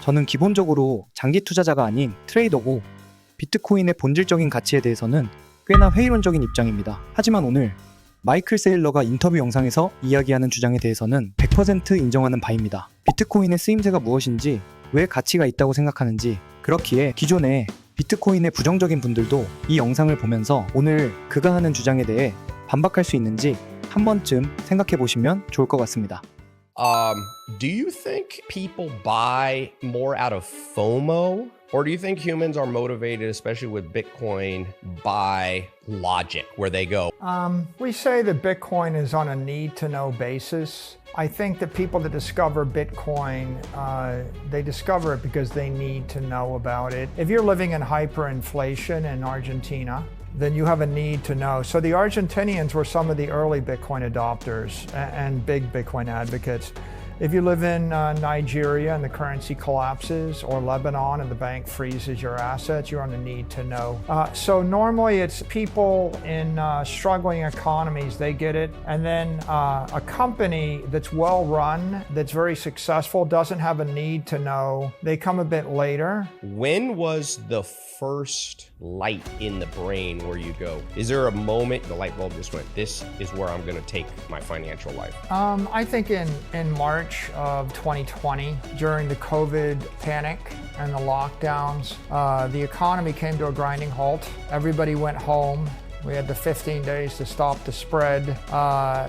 저는 기본적으로 장기 투자자가 아닌 트레이더고 비트코인의 본질적인 가치에 대해서는 꽤나 회의론적인 입장입니다. 하지만 오늘 마이클세일러가 인터뷰 영상에서 이야기하는 주장에 대해서는 100% 인정하는 바입니다. 비트코인의 쓰임새가 무엇인지, 왜 가치가 있다고 생각하는지, 그렇기에 기존에 비트코인의 부정적인 분들도 이 영상을 보면서 오늘 그가 하는 주장에 대해 반박할 수 있는지 한 번쯤 생각해 보시면 좋을 것 같습니다. Do you think people buy more out of FOMO? Or do you think humans are motivated, especially with Bitcoin, by logic, where they go? We say that Bitcoin is on a need-to-know basis. I think that people that discover Bitcoin, they discover it because they need to know about it. If you're living in hyperinflation in Argentina, then you have a need to know. So the Argentinians were some of the early Bitcoin adopters and big Bitcoin advocates. If you live in Nigeria and the currency collapses, or Lebanon and the bank freezes your assets, you're on the need to know. So normally it's people in struggling economies, they get it. And then a company that's well run, that's very successful, doesn't have a need to know. They come a bit later. When was the first light in the brain where you go, is there a moment the light bulb just went, this is where I'm going to take my financial life? I think in March of 2020, during the COVID panic and the lockdowns, the economy came to a grinding halt. Everybody went home. We had the 15 days to stop the spread.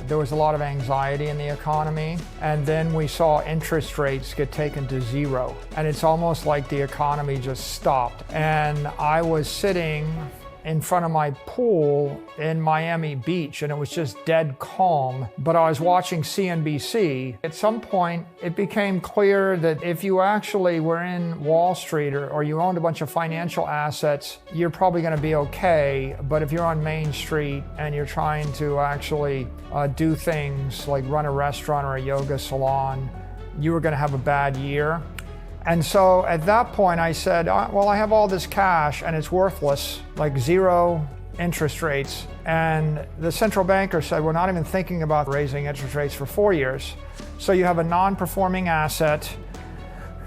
There was a lot of anxiety in the economy. And then we saw interest rates get taken to zero. And it's almost like the economy just stopped. And I was sitting in front of my pool in Miami Beach, and it was just dead calm. But I was watching CNBC. At some point, it became clear that if you actually were in Wall Street or you owned a bunch of financial assets, you're probably going to be okay. But if you're on Main Street and you're trying to actually do things like run a restaurant or a yoga salon, you were going to have a bad year. And so at that point I said, well, I have all this cash and it's worthless, like zero interest rates. And the central banker said, we're not even thinking about raising interest rates for 4 years. So you have a non-performing asset.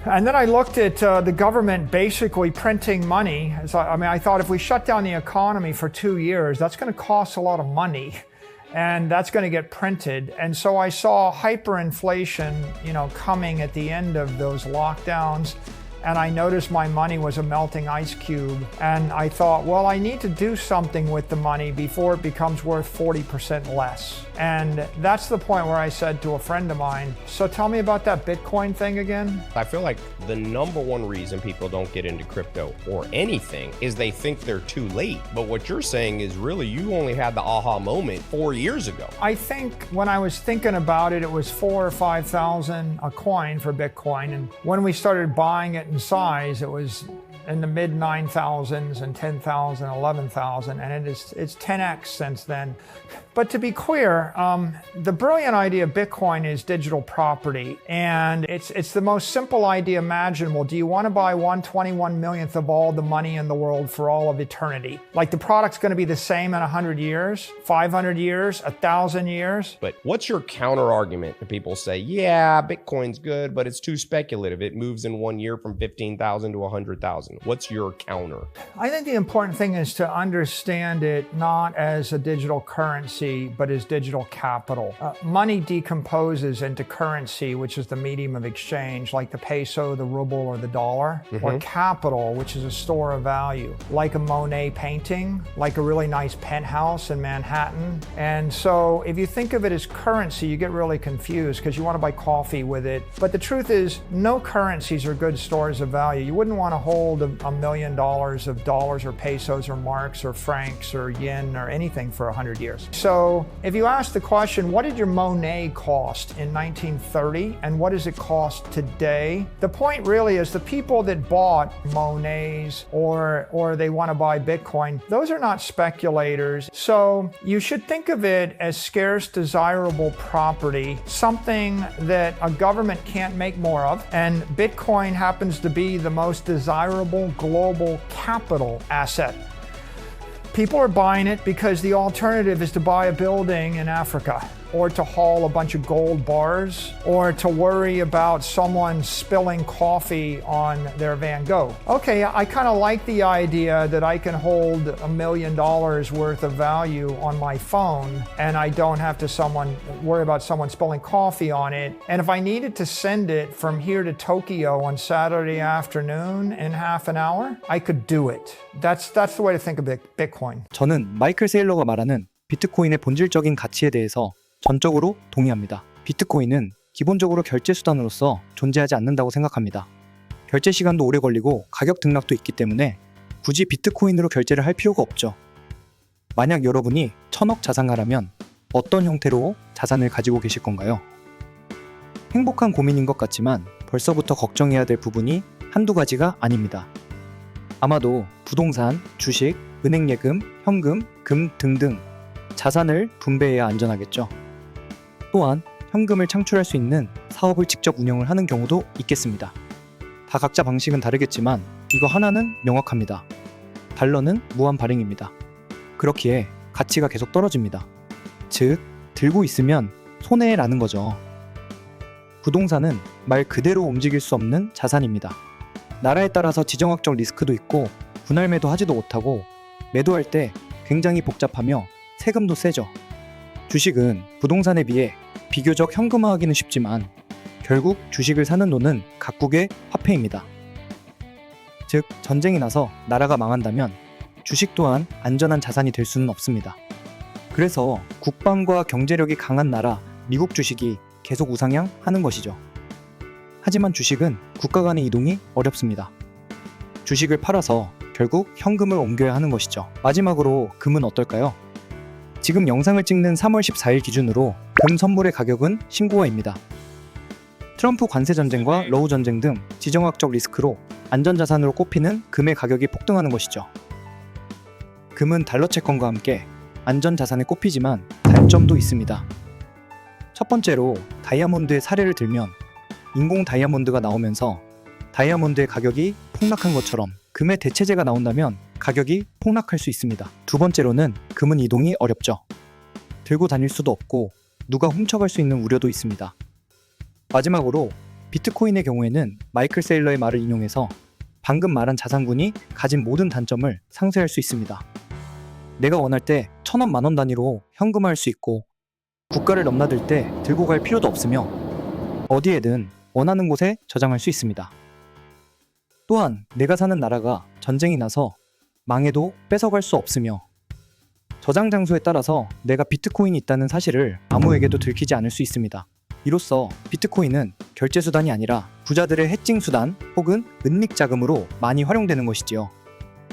And then I looked at the government basically printing money. So, I thought if we shut down the economy for 2 years, that's going to cost a lot of money. And that's going to get printed. And so I saw hyperinflation, coming at the end of those lockdowns. And I noticed my money was a melting ice cube. And I thought, well, I need to do something with the money before it becomes worth 40% less. And that's the point where I said to a friend of mine, so tell me about that Bitcoin thing again. I feel like the number one reason people don't get into crypto or anything is they think they're too late. But what you're saying is really you only had the aha moment 4 years ago. I think when I was thinking about it, it was 4,000 or 5,000 a coin for Bitcoin. And when we started buying it in size, it was in the mid 9,000s and 10,000, 11,000, and it's 10x since then. But to be clear, the brilliant idea of Bitcoin is digital property, and it's the most simple idea imaginable. Do you want to buy 1/21 millionth of all the money in the world for all of eternity? Like the product's going to be the same in 100 years, 500 years, 1,000 years? But what's your counter argument to people say, yeah, Bitcoin's good, but it's too speculative. It moves in 1 year from 15,000 to 100,000. What's your counter? I think the important thing is to understand it not as a digital currency, but as digital capital. Money decomposes into currency, which is the medium of exchange, like the peso, the ruble, or the dollar, or capital, which is a store of value, like a Monet painting, like a really nice penthouse in Manhattan. And so if you think of it as currency, you get really confused because you want to buy coffee with it. But the truth is, no currencies are good stores of value. You wouldn't want to hold $1 million of dollars or pesos or marks or francs or yen or anything for 100 years. So if you ask the question, what did your Monet cost in 1930 and what does it cost today? The point really is the people that bought Monets or they want to buy Bitcoin, those are not speculators. So you should think of it as scarce, desirable property, something that a government can't make more of. And Bitcoin happens to be the most desirable global capital asset. People are buying it because the alternative is to buy a building in Africa. or to haul a bunch of gold bars, or to worry about someone spilling coffee on their Van Gogh. Okay, I kind of like the idea that I can hold $1 million worth of value on my phone and I don't have to worry about someone spilling coffee on it. And if I needed to send it from here to Tokyo on Saturday afternoon in half an hour, I could do it. That's the way to think of Bitcoin. 저는 마이클세일러가 말하는 비트코인의 본질적인 가치에 대해서 전적으로 동의합니다. 비트코인은 기본적으로 결제 수단으로서 존재하지 않는다고 생각합니다. 결제 시간도 오래 걸리고 가격 등락도 있기 때문에 굳이 비트코인으로 결제를 할 필요가 없죠. 만약 여러분이 1000억 자산가라면 어떤 형태로 자산을 가지고 계실 건가요? 행복한 고민인 것 같지만 벌써부터 걱정해야 될 부분이 한두 가지가 아닙니다. 아마도 부동산, 주식, 은행 예금, 현금, 금 등등 자산을 분배해야 안전하겠죠. 또한 현금을 창출할 수 있는 사업을 직접 운영을 하는 경우도 있겠습니다. 다 각자 방식은 다르겠지만 이거 하나는 명확합니다. 달러는 무한 발행입니다. 그렇기에 가치가 계속 떨어집니다. 즉, 들고 있으면 손해라는 거죠. 부동산은 말 그대로 움직일 수 없는 자산입니다. 나라에 따라서 지정학적 리스크도 있고 분할 매도하지도 못하고 매도할 때 굉장히 복잡하며 세금도 세죠. 주식은 부동산에 비해 비교적 현금화하기는 쉽지만 결국 주식을 사는 돈은 각국의 화폐입니다. 즉, 전쟁이 나서 나라가 망한다면 주식 또한 안전한 자산이 될 수는 없습니다. 그래서 국방과 경제력이 강한 나라 미국 주식이 계속 우상향하는 것이죠. 하지만 주식은 국가 간의 이동이 어렵습니다. 주식을 팔아서 결국 현금을 옮겨야 하는 것이죠. 마지막으로 금은 어떨까요? 지금 영상을 찍는 3월 14일 기준으로 금 선물의 가격은 신고가입니다. 트럼프 관세 전쟁과 러우 전쟁 등 지정학적 리스크로 안전자산으로 꼽히는 금의 가격이 폭등하는 것이죠. 금은 달러 채권과 함께 안전자산에 꼽히지만 단점도 있습니다. 첫 번째로 다이아몬드의 사례를 들면 인공 다이아몬드가 나오면서 다이아몬드의 가격이 폭락한 것처럼 금의 대체재가 나온다면 가격이 폭락할 수 있습니다. 두 번째로는 금은 이동이 어렵죠. 들고 다닐 수도 없고 누가 훔쳐갈 수 있는 우려도 있습니다. 마지막으로 비트코인의 경우에는 마이클세일러의 말을 인용해서 방금 말한 자산군이 가진 모든 단점을 상쇄할 수 있습니다. 내가 원할 때 1000원 만원 단위로 현금화할 수 있고 국가를 넘나들 때 들고 갈 필요도 없으며 어디에든 원하는 곳에 저장할 수 있습니다. 또한 내가 사는 나라가 전쟁이 나서 망해도 뺏어갈 수 없으며 저장 장소에 따라서 내가 비트코인이 있다는 사실을 아무에게도 들키지 않을 수 있습니다. 이로써 비트코인은 결제 수단이 아니라 부자들의 해칭 수단 혹은 은닉 자금으로 많이 활용되는 것이지요.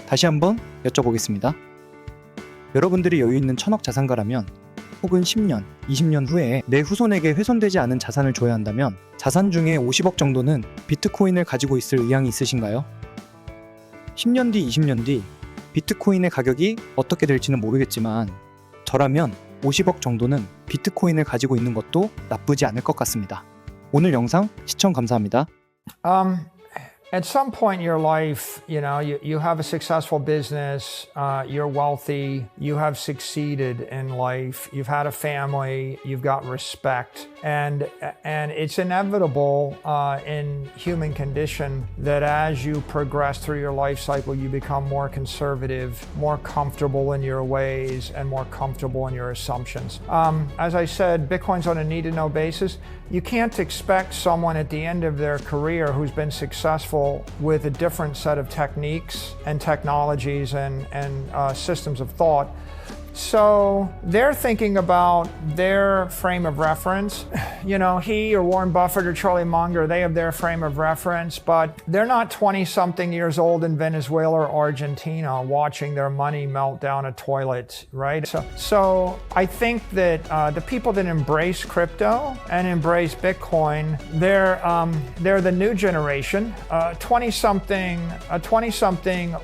다시 한번 여쭤보겠습니다. 여러분들이 여유 있는 1000억 자산가라면 혹은 10년, 20년 후에 내 후손에게 훼손되지 않은 자산을 줘야 한다면 자산 중에 50억 정도는 비트코인을 가지고 있을 의향이 있으신가요? 10년 뒤, 20년 뒤 비트코인의 가격이 어떻게 될지는 모르겠지만 저라면 50억 정도는 비트코인을 가지고 있는 것도 나쁘지 않을 것 같습니다. 오늘 영상 시청 감사합니다. At some point in your life, you have a successful business, you're wealthy, you have succeeded in life, you've had a family, you've got respect, and it's inevitable in human condition that as you progress through your life cycle, you become more conservative, more comfortable in your ways, and more comfortable in your assumptions. As I said, Bitcoin's on a need-to-know basis. You can't expect someone at the end of their career who's been successful with a different set of techniques and technologies and systems of thought. So they're thinking about their frame of reference. He or Warren Buffett or Charlie Munger, they have their frame of reference, but they're not 20-something years old in Venezuela or Argentina watching their money melt down a toilet, right? So I think that the people that embrace crypto and embrace Bitcoin, they're the new generation. 20-something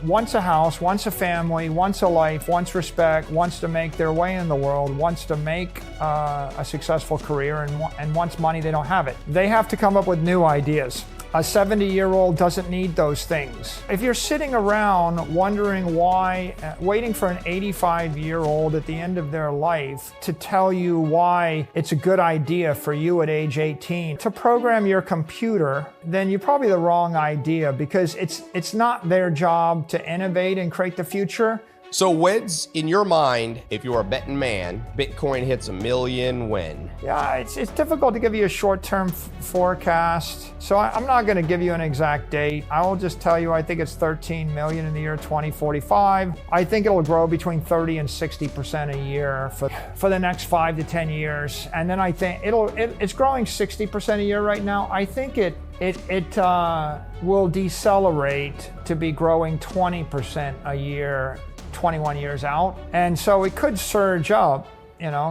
wants a house, wants a family, wants a life, wants respect, wants to make their way in the world, wants to make a successful career, and wants money. They don't have it. They have to come up with new ideas. A 70-year-old doesn't need those things. If you're sitting around wondering why, waiting for an 85-year-old at the end of their life to tell you why it's a good idea for you at age 18 to program your computer, then you're probably the wrong idea, because it's not their job to innovate and create the future. So when's, in your mind, if you're a betting man, Bitcoin hits 1 million when? Yeah, it's difficult to give you a short-term forecast. So I'm not going to give you an exact date. I will just tell you I think it's 13 million in the year 2045. I think it'll grow between 30 and 60% a year for the next 5 to 10 years. And then I think it's growing 60% a year right now. I think it will decelerate to be growing 20% a year 21 years out. And so it could surge up,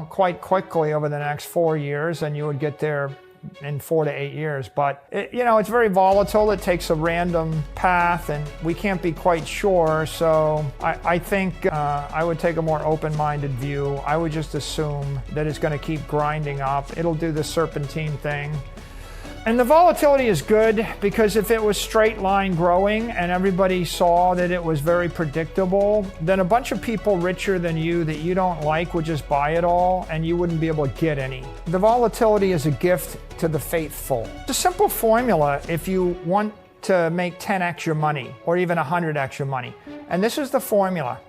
quite quickly over the next 4 years, and you would get there in 4 to 8 years. But it's very volatile. It takes a random path, and we can't be quite sure. So I think I would take a more open-minded view. I would just assume that it's going to keep grinding up. It'll do the serpentine thing. And the volatility is good, because if it was straight line growing and everybody saw that it was very predictable, then a bunch of people richer than you that you don't like would just buy it all, and you wouldn't be able to get any. The volatility is a gift to the faithful. It's a simple formula if you want to make 10x your money, or even 100x your money. And this is the formula.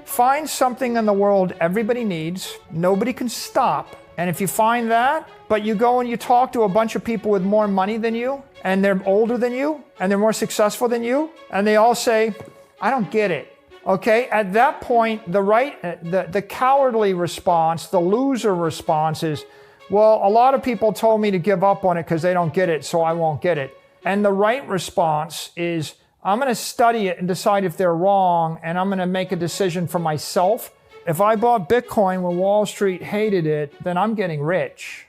Find something in the world everybody needs, nobody can stop. And if you find that, but you go and you talk to a bunch of people with more money than you, and they're older than you, and they're more successful than you, and they all say, I don't get it. Okay, at that point, the cowardly response, the loser response is, well, a lot of people told me to give up on it because they don't get it, so I won't get it. And the right response is, I'm going to study it and decide if they're wrong, and I'm going to make a decision for myself. If I bought Bitcoin when Wall Street hated it, then I'm getting rich.